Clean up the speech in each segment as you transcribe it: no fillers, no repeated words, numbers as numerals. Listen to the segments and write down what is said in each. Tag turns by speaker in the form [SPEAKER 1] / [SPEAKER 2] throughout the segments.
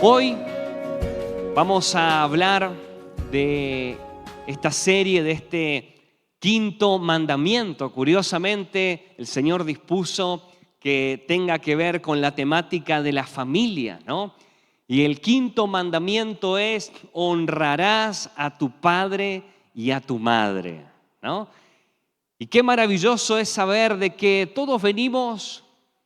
[SPEAKER 1] Hoy vamos a hablar de esta serie, de este quinto mandamiento. Curiosamente, el Señor dispuso que tenga que ver con la temática de la familia, ¿no? Y el quinto mandamiento es: honrarás a tu padre y a tu madre, ¿no? Y qué maravilloso es saber de que todos venimos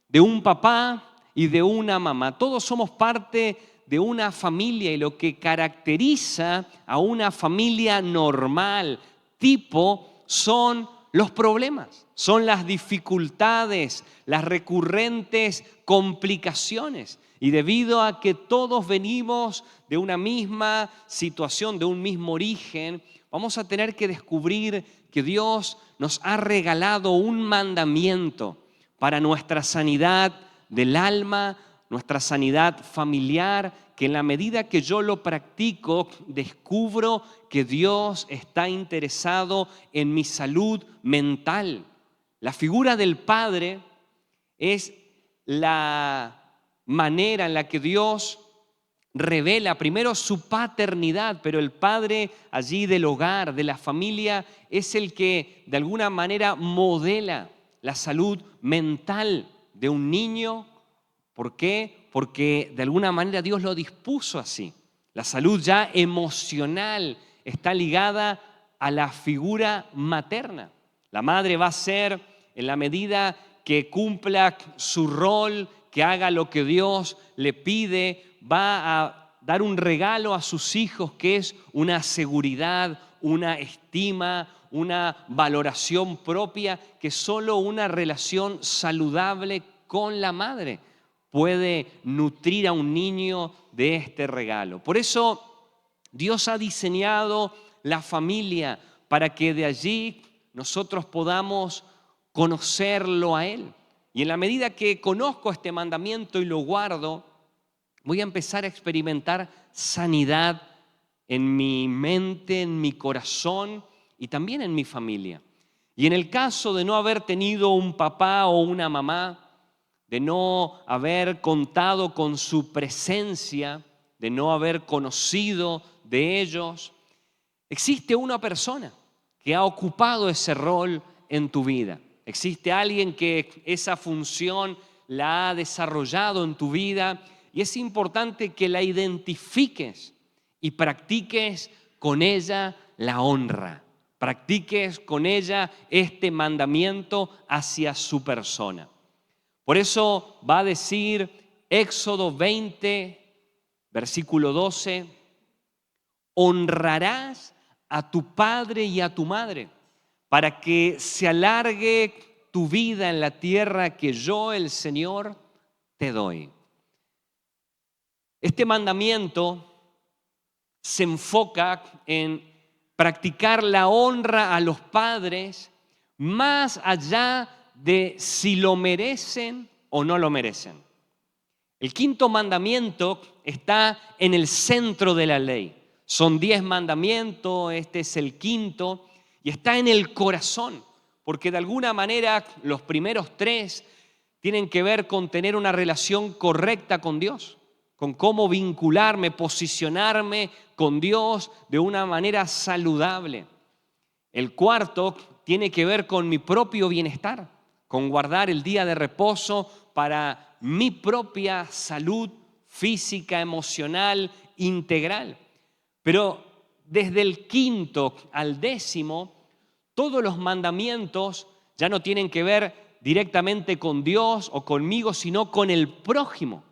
[SPEAKER 1] de un papá y de una mamá. Todos somos parte de una familia, y lo que caracteriza a una familia normal, tipo, son los problemas, son las dificultades, las recurrentes complicaciones. Y debido a que todos venimos de una misma situación, de un mismo origen, vamos a tener que descubrir que Dios nos ha regalado un mandamiento para nuestra sanidad del alma, nuestra sanidad familiar, que en la medida que yo lo practico, descubro que Dios está interesado en mi salud mental. La figura del Padre es la manera en la que Dios revela primero su paternidad, pero el padre allí del hogar, de la familia, es el que de alguna manera modela la salud mental de un niño. ¿Por qué? Porque de alguna manera Dios lo dispuso así. La salud ya emocional está ligada a la figura materna. La madre va a ser, en la medida que cumpla su rol, que haga lo que Dios le pide, va a dar un regalo a sus hijos, que es una seguridad, una estima, una valoración propia, que solo una relación saludable con la madre puede nutrir a un niño de este regalo. Por eso Dios ha diseñado la familia para que de allí nosotros podamos conocerlo a Él. Y en la medida que conozco este mandamiento y lo guardo, voy a empezar a experimentar sanidad en mi mente, en mi corazón y también en mi familia. Y en el caso de no haber tenido un papá o una mamá, de no haber contado con su presencia, de no haber conocido de ellos, existe una persona que ha ocupado ese rol en tu vida. Existe alguien que esa función la ha desarrollado en tu vida, y es importante que la identifiques y practiques con ella la honra. Practiques con ella este mandamiento hacia su persona. Por eso va a decir Éxodo 20, versículo 12, honrarás a tu padre y a tu madre, para que se alargue tu vida en la tierra que yo, el Señor, te doy. Este mandamiento se enfoca en practicar la honra a los padres más allá de si lo merecen o no lo merecen. El quinto mandamiento está en el centro de la ley. Son 10 mandamientos, este es el quinto, y está en el corazón, porque de alguna manera los primeros 3 tienen que ver con tener una relación correcta con Dios, con cómo vincularme, posicionarme con Dios de una manera saludable. El cuarto tiene que ver con mi propio bienestar, con guardar el día de reposo para mi propia salud física, emocional, integral. Pero desde el quinto al 10, todos los mandamientos ya no tienen que ver directamente con Dios o conmigo, sino con el prójimo.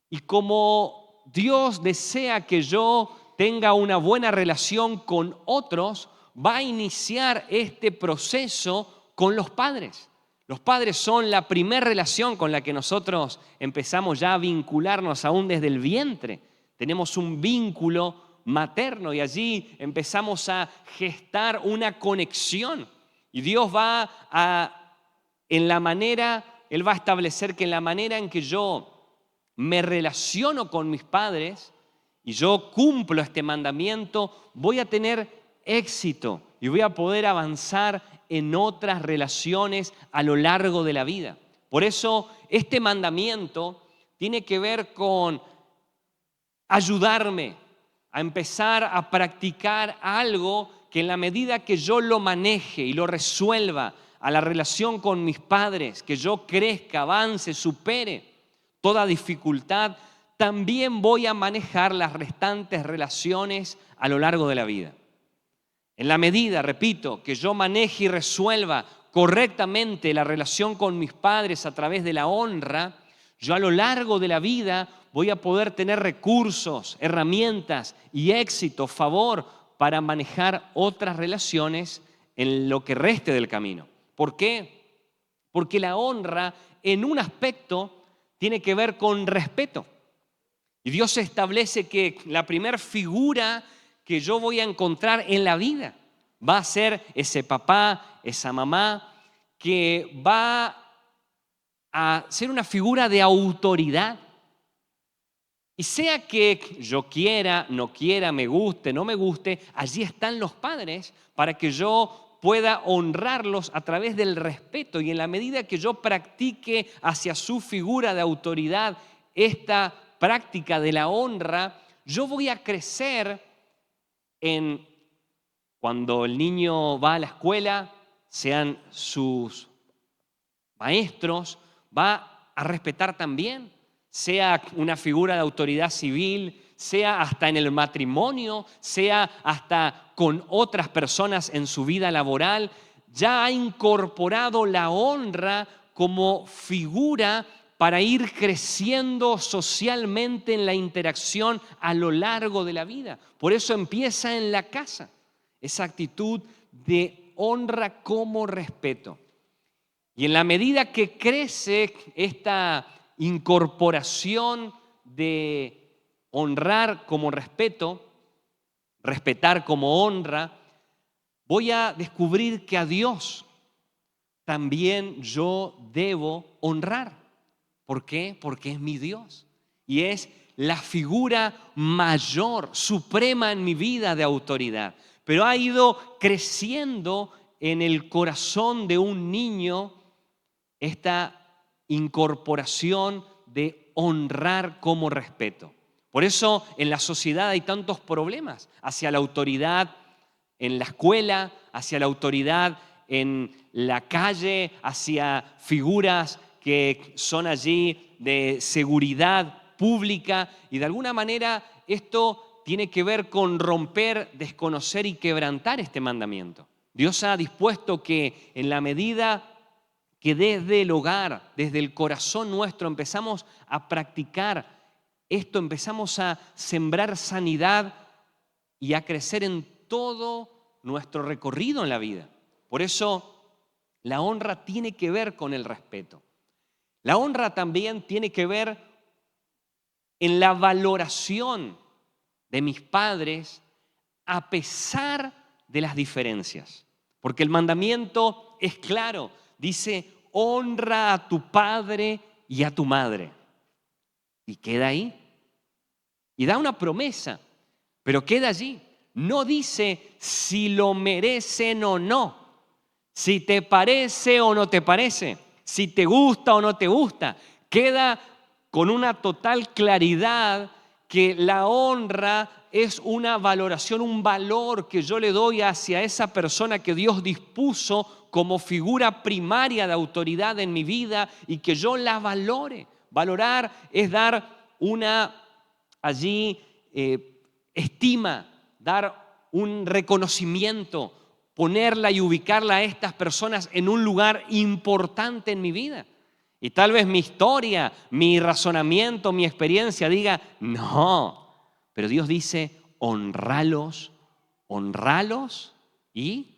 [SPEAKER 1] Y como Dios desea que yo tenga una buena relación con otros, va a iniciar este proceso con los padres. Los padres son la primera relación con la que nosotros empezamos ya a vincularnos aún desde el vientre. Tenemos un vínculo materno y allí empezamos a gestar una conexión. Y Dios Él va a establecer que en la manera en que yo me relaciono con mis padres y yo cumplo este mandamiento, voy a tener éxito y voy a poder avanzar en otras relaciones a lo largo de la vida. Por eso este mandamiento tiene que ver con ayudarme a empezar a practicar algo que en la medida que yo lo maneje y lo resuelva a la relación con mis padres, que yo crezca, avance, supere toda dificultad, también voy a manejar las restantes relaciones a lo largo de la vida. En la medida, repito, que yo maneje y resuelva correctamente la relación con mis padres a través de la honra, yo a lo largo de la vida voy a poder tener recursos, herramientas y éxito, favor para manejar otras relaciones en lo que reste del camino. ¿Por qué? Porque la honra en un aspecto tiene que ver con respeto. Y Dios establece que la primera figura que yo voy a encontrar en la vida va a ser ese papá, esa mamá, que va a ser una figura de autoridad. Y sea que yo quiera, no quiera, me guste, no me guste, allí están los padres para que yo pueda honrarlos a través del respeto. Y en la medida que yo practique hacia su figura de autoridad esta práctica de la honra, yo voy a crecer en cuando el niño va a la escuela, sean sus maestros, va a respetar también, sea una figura de autoridad civil, sea hasta en el matrimonio, sea hasta con otras personas en su vida laboral, ya ha incorporado la honra como figura para ir creciendo socialmente en la interacción a lo largo de la vida. Por eso empieza en la casa, esa actitud de honra como respeto. Y en la medida que crece esta incorporación de honrar como respeto, respetar como honra, voy a descubrir que a Dios también yo debo honrar. ¿Por qué? Porque es mi Dios y es la figura mayor, suprema en mi vida de autoridad. Pero ha ido creciendo en el corazón de un niño esta incorporación de honrar como respeto. Por eso en la sociedad hay tantos problemas hacia la autoridad en la escuela, hacia la autoridad en la calle, hacia figuras que son allí de seguridad pública, y de alguna manera esto tiene que ver con romper, desconocer y quebrantar este mandamiento. Dios ha dispuesto que en la medida que desde el hogar, desde el corazón nuestro empezamos a practicar esto, empezamos a sembrar sanidad y a crecer en todo nuestro recorrido en la vida. Por eso la honra tiene que ver con el respeto. La honra también tiene que ver en la valoración de mis padres a pesar de las diferencias. Porque el mandamiento es claro, dice, honra a tu padre y a tu madre. Y queda ahí. Y da una promesa, pero queda allí. No dice si lo merecen o no, si te parece o no te parece, si te gusta o no te gusta. Queda con una total claridad que la honra es una valoración, un valor que yo le doy hacia esa persona que Dios dispuso como figura primaria de autoridad en mi vida y que yo la valore. Valorar es dar una allí estima, dar un reconocimiento, ponerla y ubicarla a estas personas en un lugar importante en mi vida. Y tal vez mi historia, mi razonamiento, mi experiencia diga, no, pero Dios dice, honralos, honralos y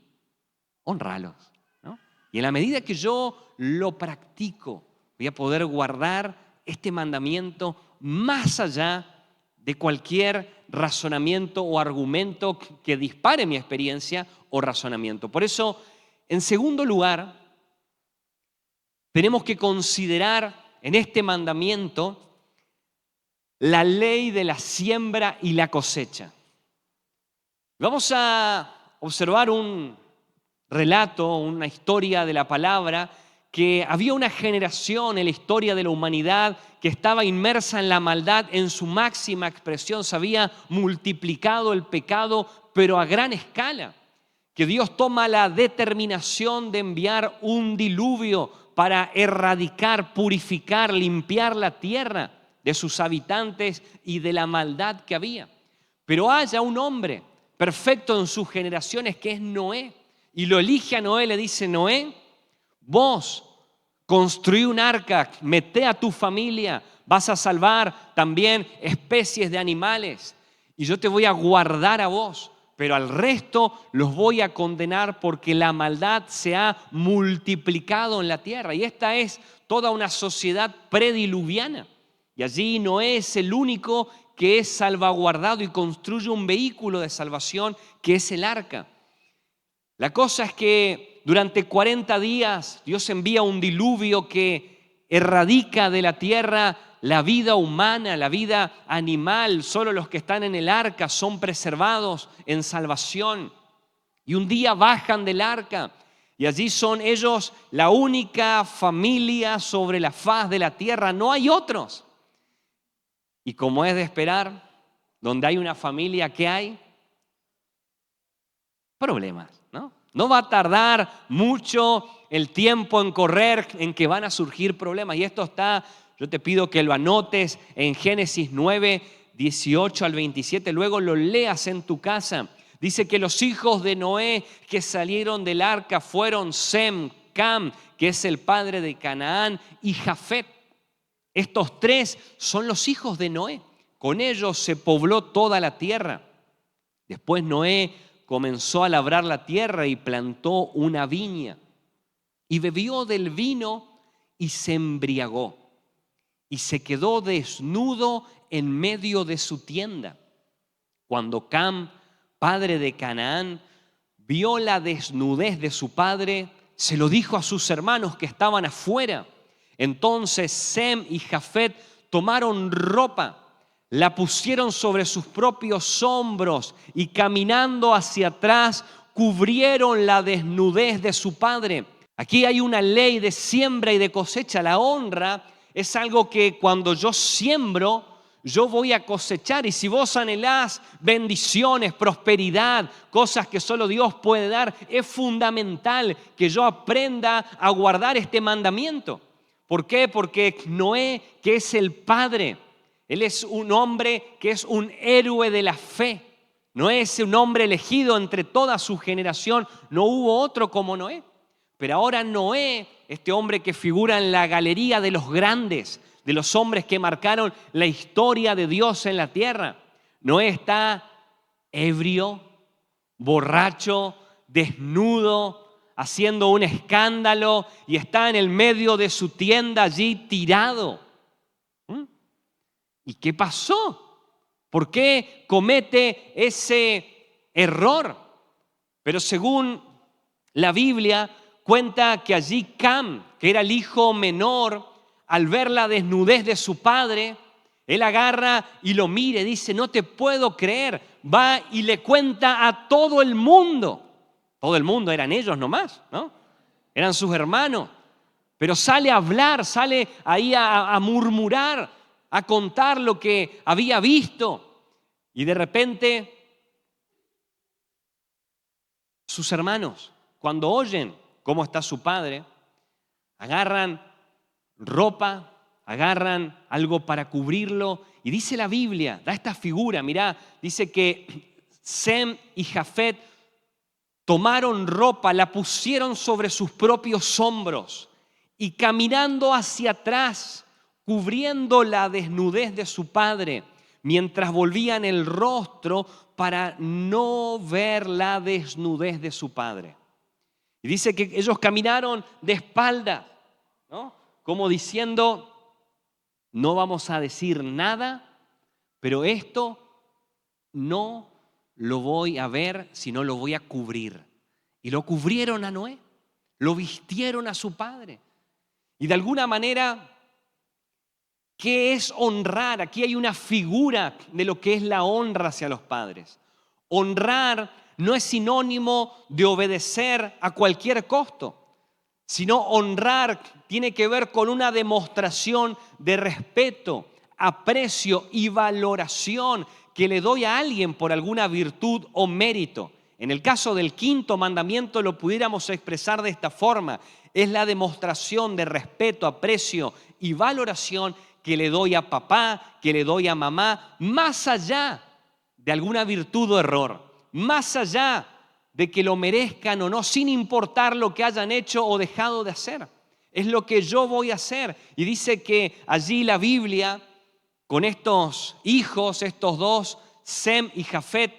[SPEAKER 1] honralos, ¿no? Y en la medida que yo lo practico, voy a poder guardar este mandamiento más allá de cualquier razonamiento o argumento que dispare mi experiencia o razonamiento. Por eso, en segundo lugar, tenemos que considerar en este mandamiento la ley de la siembra y la cosecha. Vamos a observar un relato, una historia de la palabra que había una generación en la historia de la humanidad que estaba inmersa en la maldad en su máxima expresión. Se había multiplicado el pecado, pero a gran escala. Que Dios toma la determinación de enviar un diluvio para erradicar, purificar, limpiar la tierra de sus habitantes y de la maldad que había. Pero haya un hombre perfecto en sus generaciones que es Noé, y lo elige a Noé, le dice: Noé, vos construí un arca, mete a tu familia, vas a salvar también especies de animales y yo te voy a guardar a vos, pero al resto los voy a condenar porque la maldad se ha multiplicado en la tierra. Y esta es toda una sociedad prediluviana. Y allí Noé es el único que es salvaguardado y construye un vehículo de salvación que es el arca. La cosa es que durante 40 días Dios envía un diluvio que erradica de la tierra la vida humana, la vida animal. Solo los que están en el arca son preservados en salvación. Y un día bajan del arca y allí son ellos la única familia sobre la faz de la tierra. No hay otros. Y como es de esperar, donde hay una familia, ¿qué hay? Problemas, ¿no? No va a tardar mucho el tiempo en correr en que van a surgir problemas. Y esto está, yo te pido que lo anotes en Génesis 9, 18 al 27. Luego lo leas en tu casa. Dice que los hijos de Noé que salieron del arca fueron Sem, Cam, que es el padre de Canaán, y Jafet. Estos tres son los hijos de Noé. Con ellos se pobló toda la tierra. Después Noé comenzó a labrar la tierra y plantó una viña. Y bebió del vino y se embriagó. Y se quedó desnudo en medio de su tienda. Cuando Cam, padre de Canaán, vio la desnudez de su padre, se lo dijo a sus hermanos que estaban afuera. Entonces Sem y Jafet tomaron ropa, la pusieron sobre sus propios hombros y caminando hacia atrás cubrieron la desnudez de su padre. Aquí hay una ley de siembra y de cosecha. La honra es algo que cuando yo siembro, yo voy a cosechar. Y si vos anhelás bendiciones, prosperidad, cosas que solo Dios puede dar, es fundamental que yo aprenda a guardar este mandamiento. ¿Por qué? Porque Noé, que es el padre, él es un hombre que es un héroe de la fe. Noé es un hombre elegido entre toda su generación. No hubo otro como Noé. Pero ahora Noé, este hombre que figura en la galería de los grandes, de los hombres que marcaron la historia de Dios en la tierra, Noé está ebrio, borracho, desnudo, haciendo un escándalo y está en el medio de su tienda allí tirado. ¿Y qué pasó? ¿Por qué comete ese error? Pero según la Biblia cuenta que allí Cam, que era el hijo menor, al ver la desnudez de su padre, él agarra y lo mira y dice: no te puedo creer. Va y le cuenta a todo el mundo. Todo el mundo eran ellos nomás, ¿no? Eran sus hermanos. Pero sale a hablar, sale ahí a murmurar, a contar lo que había visto. Y de repente, sus hermanos, cuando oyen cómo está su padre, agarran ropa, agarran algo para cubrirlo. Y dice la Biblia, da esta figura, mirá, dice que Sem y Jafet tomaron ropa, la pusieron sobre sus propios hombros y caminando hacia atrás, cubriendo la desnudez de su padre, mientras volvían el rostro para no ver la desnudez de su padre. Y dice que ellos caminaron de espaldas, ¿no? Como diciendo: no vamos a decir nada, pero esto no lo voy a ver, sino lo voy a cubrir. Y lo cubrieron a Noé, lo vistieron a su padre. Y de alguna manera, ¿qué es honrar? Aquí hay una figura de lo que es la honra hacia los padres. Honrar no es sinónimo de obedecer a cualquier costo. sino honrar tiene que ver con una demostración de respeto, aprecio y valoración que le doy a alguien por alguna virtud o mérito. En el caso del quinto mandamiento lo pudiéramos expresar de esta forma. Es la demostración de respeto, aprecio y valoración que le doy a papá, que le doy a mamá, más allá de alguna virtud o error, más allá de que lo merezcan o no, sin importar lo que hayan hecho o dejado de hacer. Es lo que yo voy a hacer. Y dice que allí la Biblia, con estos hijos, estos dos, Sem y Jafet,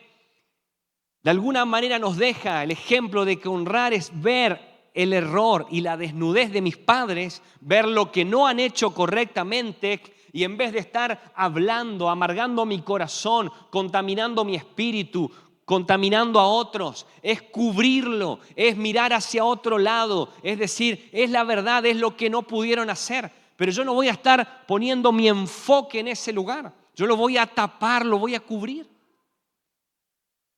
[SPEAKER 1] de alguna manera nos deja el ejemplo de que honrar es ver el error y la desnudez de mis padres, ver lo que no han hecho correctamente y en vez de estar hablando, amargando mi corazón, contaminando mi espíritu, contaminando a otros, es cubrirlo, es mirar hacia otro lado, es decir, es la verdad, es lo que no pudieron hacer, pero yo no voy a estar poniendo mi enfoque en ese lugar, yo lo voy a tapar, lo voy a cubrir.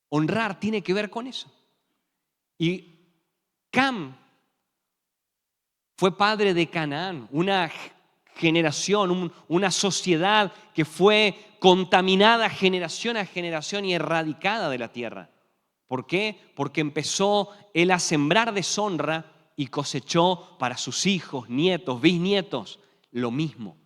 [SPEAKER 1] Honrar tiene que ver con eso. Y Cam fue padre de Canaán, una generación, una sociedad que fue contaminada generación a generación y erradicada de la tierra. ¿Por qué? Porque empezó él a sembrar deshonra y cosechó para sus hijos, nietos, bisnietos, lo mismo.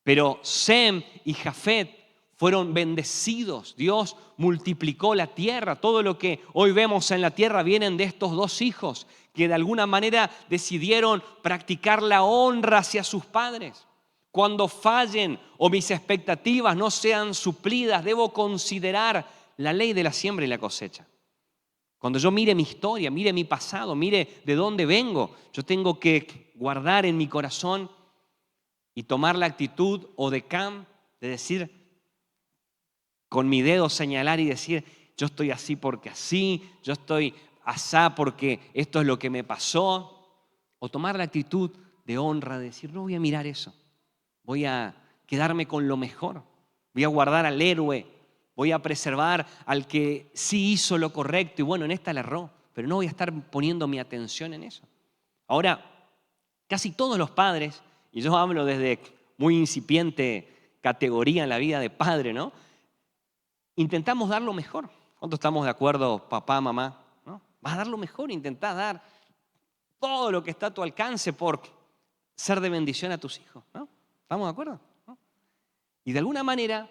[SPEAKER 1] Pero Sem y Jafet fueron bendecidos. Dios multiplicó la tierra. Todo lo que hoy vemos en la tierra vienen de estos dos hijos que de alguna manera decidieron practicar la honra hacia sus padres. Cuando fallen o mis expectativas no sean suplidas, debo considerar la ley de la siembra y la cosecha. Cuando yo mire mi historia, mire mi pasado, mire de dónde vengo, yo tengo que guardar en mi corazón y tomar la actitud o de Cam de decir, con mi dedo señalar y decir, yo estoy así porque así, yo estoy asá porque esto es lo que me pasó. O tomar la actitud de honra, de decir, no voy a mirar eso, voy a quedarme con lo mejor, voy a guardar al héroe, voy a preservar al que sí hizo lo correcto y bueno, en esta le erró, pero no voy a estar poniendo mi atención en eso. Ahora, casi todos los padres, y yo hablo desde muy incipiente categoría en la vida de padre, ¿no? Intentamos dar lo mejor. ¿Cuántos estamos de acuerdo, papá, mamá? ¿No? Vas a dar lo mejor, intentás dar todo lo que está a tu alcance por ser de bendición a tus hijos, ¿no? ¿Estamos de acuerdo? ¿No? Y de alguna manera,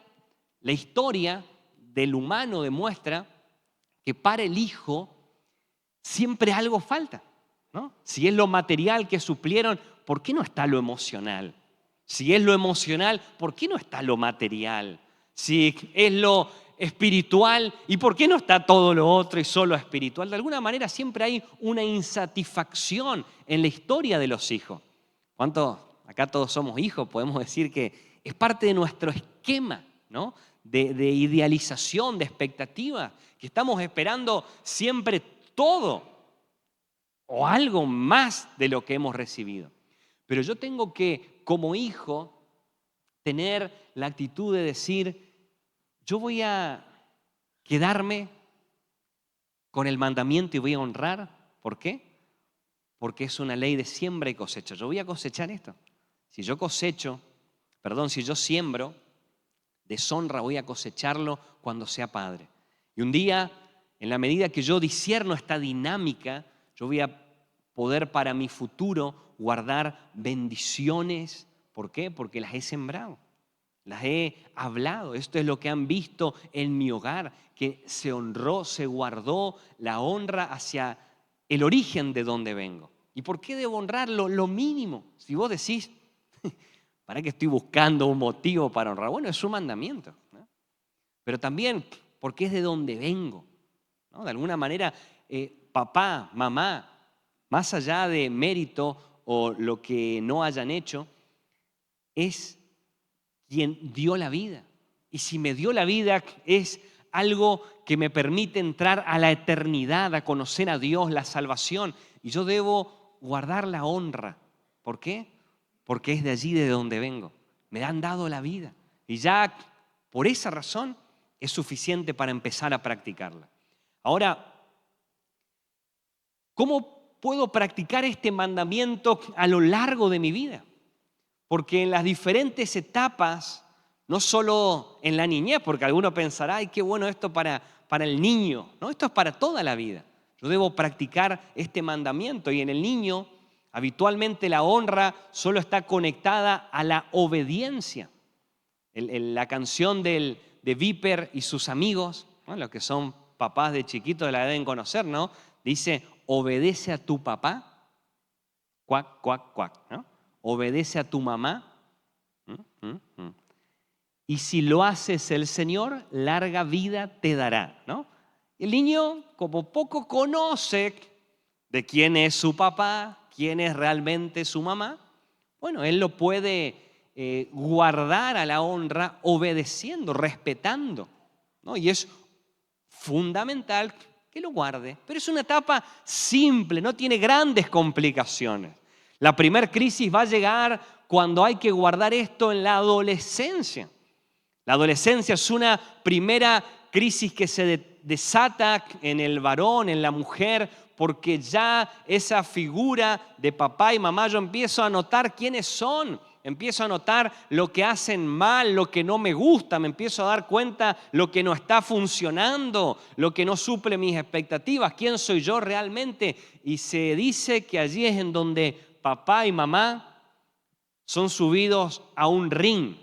[SPEAKER 1] la historia del humano demuestra que para el hijo siempre algo falta, ¿no? Si es lo material que suplieron, ¿por qué no está lo emocional? Si es lo emocional, ¿por qué no está lo material? Si es lo espiritual, ¿y por qué no está todo lo otro y solo espiritual? De alguna manera siempre hay una insatisfacción en la historia de los hijos. ¿Cuántos? Acá todos somos hijos, podemos decir que es parte de nuestro esquema, ¿no? de idealización, de expectativa, que estamos esperando siempre todo o algo más de lo que hemos recibido. Pero yo tengo que, como hijo, tener la actitud de decir, yo voy a quedarme con el mandamiento y voy a honrar. ¿Por qué? Porque es una ley de siembra y cosecha. Yo voy a cosechar esto. Si yo siembro, deshonra, voy a cosecharlo cuando sea padre. Y un día, en la medida que yo discierno esta dinámica, yo voy a poder para mi futuro guardar bendiciones. ¿Por qué? Porque las he sembrado. Las he hablado, esto es lo que han visto en mi hogar, que se honró, se guardó la honra hacia el origen de donde vengo. ¿Y por qué debo honrarlo? Lo mínimo. Si vos decís, ¿para qué estoy buscando un motivo para honrar? Bueno, es un mandamiento, ¿no? Pero también porque es de donde vengo, ¿no? De alguna manera, papá, mamá, más allá de mérito o lo que no hayan hecho, es quien dio la vida. Y si me dio la vida es algo que me permite entrar a la eternidad, a conocer a Dios, la salvación. Y yo debo guardar la honra. ¿Por qué? Porque es de allí de donde vengo. Me han dado la vida. Y ya por esa razón es suficiente para empezar a practicarla. Ahora, ¿cómo puedo practicar este mandamiento a lo largo de mi vida? Porque en las diferentes etapas, no solo en la niñez, porque alguno pensará, ay, qué bueno esto para el niño. No, esto es para toda la vida. Yo debo practicar este mandamiento. Y en el niño, habitualmente la honra solo está conectada a la obediencia. La canción de Viper y sus amigos, ¿no? Los que son papás de chiquitos la deben conocer, ¿no? Dice, obedece a tu papá, cuac, cuac, cuac, ¿no? Obedece a tu mamá. Y si lo haces el Señor, larga vida te dará, ¿no? El niño, como poco conoce de quién es su papá, quién es realmente su mamá, bueno, él lo puede guardar a la honra obedeciendo, respetando, ¿no? Y es fundamental que lo guarde. Pero es una etapa simple, no tiene grandes complicaciones. La primera crisis va a llegar cuando hay que guardar esto en la adolescencia. La adolescencia es una primera crisis que se desata en el varón, en la mujer, porque ya esa figura de papá y mamá, yo empiezo a notar quiénes son. Empiezo a notar lo que hacen mal, lo que no me gusta, me empiezo a dar cuenta lo que no está funcionando, lo que no suple mis expectativas, quién soy yo realmente. Y se dice que allí es en donde papá y mamá son subidos a un ring,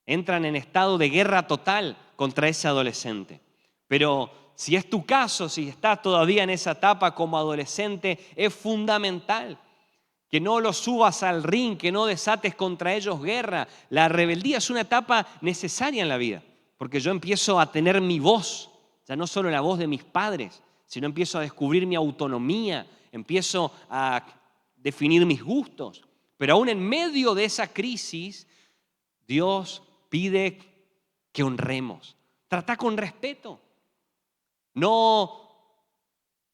[SPEAKER 1] entran en estado de guerra total contra ese adolescente. Pero si es tu caso, si estás todavía en esa etapa como adolescente, es fundamental que no los subas al ring, que no desates contra ellos guerra. La rebeldía es una etapa necesaria en la vida, porque yo empiezo a tener mi voz, ya no solo la voz de mis padres, sino empiezo a descubrir mi autonomía, empiezo a definir mis gustos. Pero aún en medio de esa crisis, Dios pide que honremos. Trata con respeto. No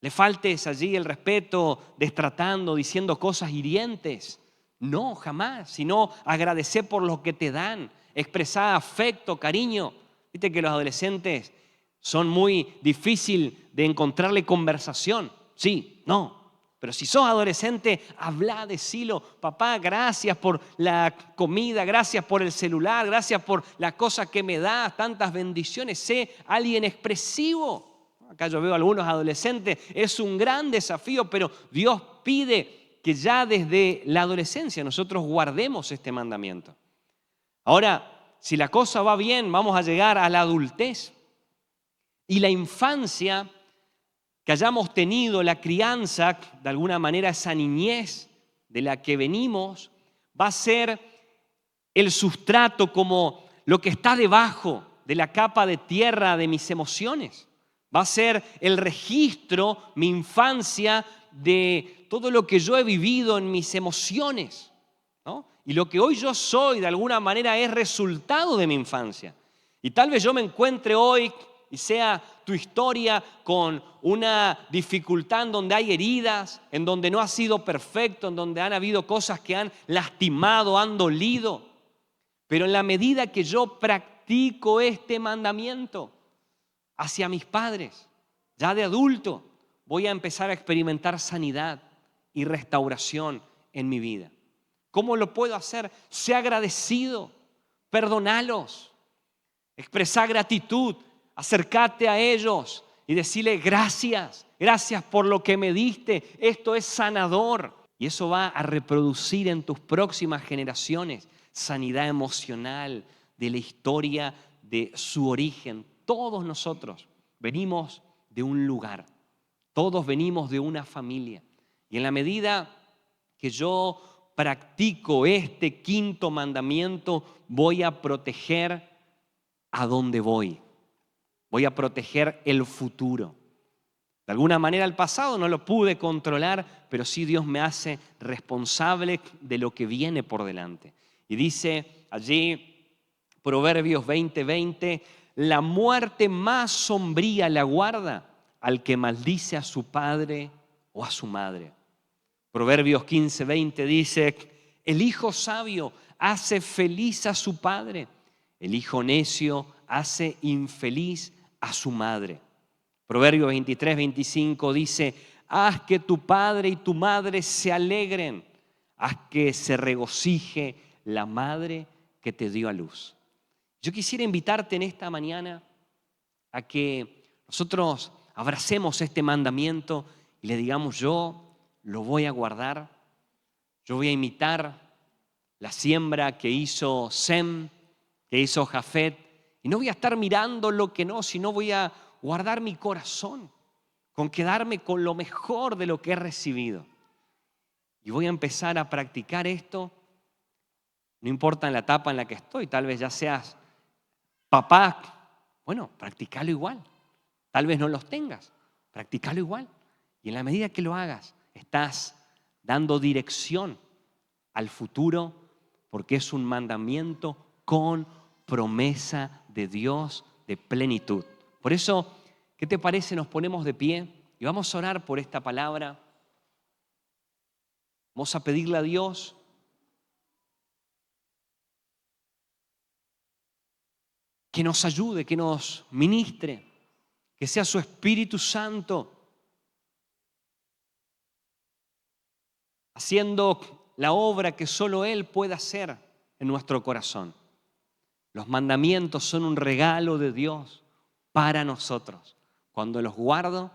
[SPEAKER 1] le faltes allí el respeto destratando, diciendo cosas hirientes. No, jamás, sino agradecer por lo que te dan, expresar afecto, cariño. Viste que los adolescentes son muy difíciles de encontrarle conversación. Sí, no. Pero si sos adolescente, habla, decilo. Papá, gracias por la comida, gracias por el celular, gracias por la cosa que me das, tantas bendiciones. Sé alguien expresivo. Acá yo veo a algunos adolescentes, es un gran desafío, pero Dios pide que ya desde la adolescencia nosotros guardemos este mandamiento. Ahora, si la cosa va bien, vamos a llegar a la adultez. Y la infancia, que hayamos tenido la crianza, de alguna manera esa niñez de la que venimos, va a ser el sustrato como lo que está debajo de la capa de tierra de mis emociones. Va a ser el registro, mi infancia, de todo lo que yo he vivido en mis emociones, ¿no? Y lo que hoy yo soy, de alguna manera, es resultado de mi infancia. Y tal vez yo me encuentre hoy, y sea tu historia, con una dificultad en donde hay heridas, en donde no ha sido perfecto, en donde han habido cosas que han lastimado, han dolido. Pero en la medida que yo practico este mandamiento hacia mis padres, ya de adulto, voy a empezar a experimentar sanidad y restauración en mi vida. ¿Cómo lo puedo hacer? Sé agradecido, perdonalos, expresá gratitud, acércate a ellos y decirle gracias, gracias por lo que me diste, esto es sanador. Y eso va a reproducir en tus próximas generaciones sanidad emocional de la historia de su origen. Todos nosotros venimos de un lugar, todos venimos de una familia. Y en la medida que yo practico este quinto mandamiento, voy a proteger a dónde voy. Voy a proteger el futuro. De alguna manera el pasado no lo pude controlar, pero sí Dios me hace responsable de lo que viene por delante. Y dice allí, Proverbios 20:20, la muerte más sombría la guarda al que maldice a su padre o a su madre. Proverbios 15:20 dice, el hijo sabio hace feliz a su padre, el hijo necio hace infeliz a su madre. Proverbios 23:25 dice, haz que tu padre y tu madre se alegren, haz que se regocije la madre que te dio a luz. Yo quisiera invitarte en esta mañana a que nosotros abracemos este mandamiento y le digamos: yo lo voy a guardar, yo voy a imitar la siembra que hizo Sem, que hizo Jafet, y no voy a estar mirando lo que no, sino voy a guardar mi corazón con quedarme con lo mejor de lo que he recibido. Y voy a empezar a practicar esto, no importa en la etapa en la que estoy, tal vez ya seas papá, bueno, practícalo igual. Tal vez no los tengas, practícalo igual. Y en la medida que lo hagas, estás dando dirección al futuro, porque es un mandamiento con promesa de Dios de plenitud. Por eso, ¿qué te parece? Nos ponemos de pie y vamos a orar por esta palabra. Vamos a pedirle a Dios que nos ayude, que nos ministre, que sea su Espíritu Santo haciendo la obra que solo Él puede hacer en nuestro corazón. Los mandamientos son un regalo de Dios para nosotros. Cuando los guardo,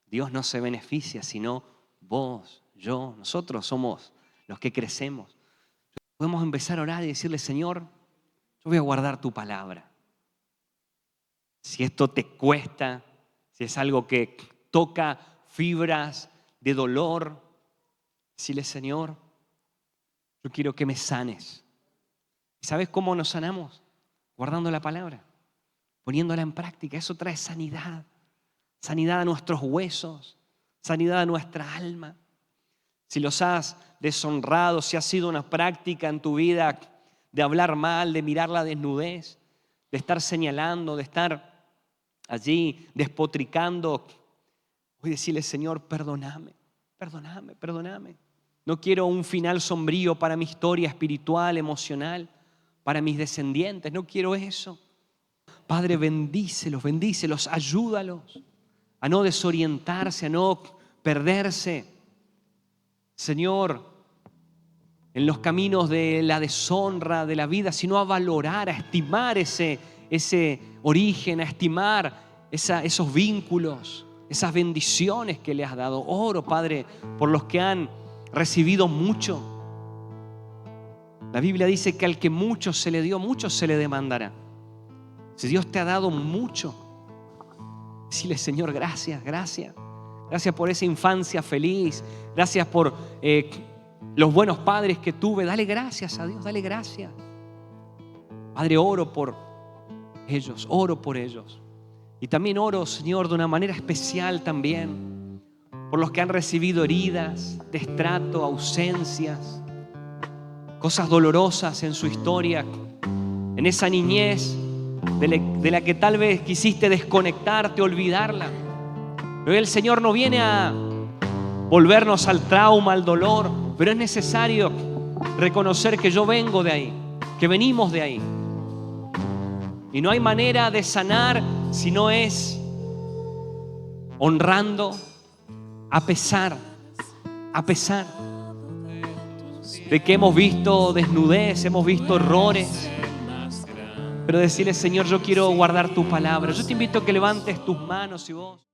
[SPEAKER 1] Dios no se beneficia, sino vos, yo, nosotros somos los que crecemos. Podemos empezar a orar y decirle: Señor, yo voy a guardar tu palabra. Si esto te cuesta, si es algo que toca fibras de dolor, decirle: Señor, yo quiero que me sanes. ¿Y sabes cómo nos sanamos? Guardando la palabra, poniéndola en práctica. Eso trae sanidad, sanidad a nuestros huesos, sanidad a nuestra alma. Si los has deshonrado, si ha sido una práctica en tu vida de hablar mal, de mirar la desnudez, de estar señalando, de estar allí despotricando, voy a decirle: Señor, perdóname, perdóname, perdóname. No quiero un final sombrío para mi historia espiritual, emocional, para mis descendientes. No quiero eso. Padre, bendícelos, ayúdalos a no desorientarse, a no perderse. Señor, en los caminos de la deshonra de la vida, sino a valorar, a estimar ese origen, a estimar esos vínculos, esas bendiciones que le has dado. Oro, Padre, por los que han recibido mucho. La Biblia dice que al que mucho se le dio, mucho se le demandará. Si Dios te ha dado mucho, decirle: Señor, gracias, gracias. Gracias por esa infancia feliz. Gracias por los buenos padres que tuve. Dale gracias a Dios, dale gracias. Padre, oro por ellos, oro por ellos. Y también oro, Señor, de una manera especial también por los que han recibido heridas, destrato, ausencias, cosas dolorosas en su historia, en esa niñez de la que tal vez quisiste desconectarte, olvidarla. Pero el Señor no viene a volvernos al trauma, al dolor, pero es necesario reconocer que yo vengo de ahí, que venimos de ahí. Y no hay manera de sanar si no es honrando a pesar de que hemos visto desnudez, hemos visto errores. Pero decirle: Señor, yo quiero guardar tu palabra. Yo te invito a que levantes tus manos y vos.